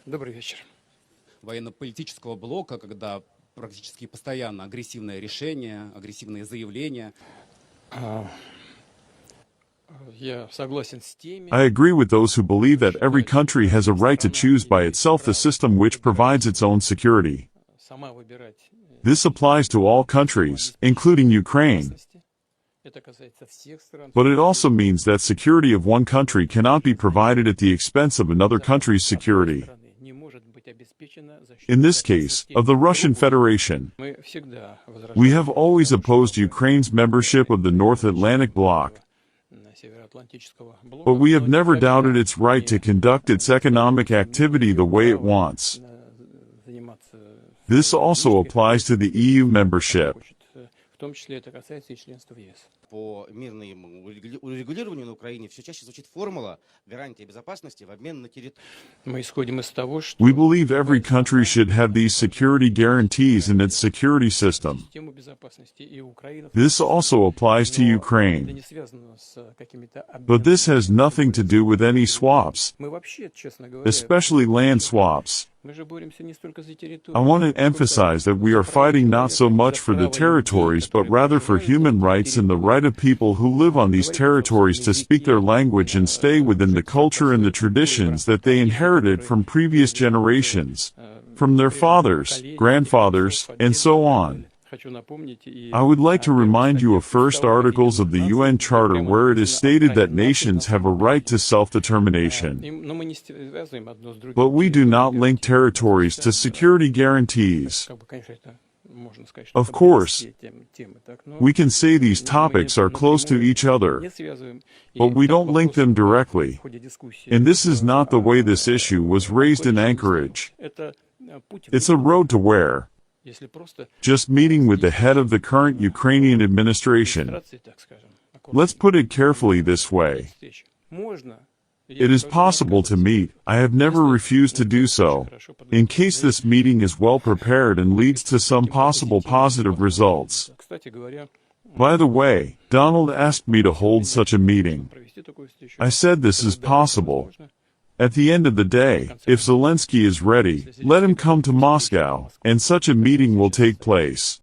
Добрый вечер. Военно-политического блока, когда практически постоянно агрессивные решения, агрессивные заявления. Я согласен с теми, I agree with those who believe that every country has a right to choose by itself the system which provides its own security. сама выбирать This applies to all countries, including Ukraine, безопасности. Это касается всех стран. but it also means that security of one country cannot be provided at the expense of another country's security. Страны не может быть обеспечена защита In this case, of the Russian Federation, Мы всегда we have always opposed Ukraine's membership of the North Atlantic Bloc, Североатлантического блока, but we have но never никогда doubted its right to conduct its economic activity the way it wants. заниматься This also applies to the EU membership. хочет. В том числе это касается и членства в ЕС. По мирному урегулированию на Украине все чаще звучит формула гарантии безопасности в обмен на территорию. Мы исходим из того, что We believe every country should have these security guarantees in its security system. систему безопасности и Украина. This also applies to Это Ukraine. не связано с какими-то But this has nothing to do with any swaps, Мы вообще, честно говоря, especially land swaps. мы же боремся не столько за территорию. I want to emphasize that we are fighting not so much for the territories but rather for human rights and the right of people who live on these territories to speak their language and stay within the culture and the traditions that they inherited from previous generations, from their fathers, grandfathers, and so on. Хочу напомнить и I would like to remind you of first articles of the UN Charter where it is stated that nations have a right to self-determination. Но мы не связываем одно с другим. But we do not link territories to security guarantees. Как бы, конечно, это можно сказать, что Of это course, близкие темы, так, но We can say these topics are close to each other, не связываем. И but we этот don't link them вопрос directly. в ходе дискуссии. And this is not the way this issue was raised in Anchorage. Это путь. It's a road to where? Если просто Just meeting with the head of the current Ukrainian administration. демонстрации, так скажем, Let's put it carefully this way. встречи. Можно. It is possible to meet. I have never refused to do so, in case this meeting is well prepared and leads to some possible positive results. Кстати говоря, By the way, Donald asked me to hold such a meeting. провести такую встречу. I said this is possible. At the end of the day, if Zelenskyy is ready, let him come to Moscow, and such a meeting will take place.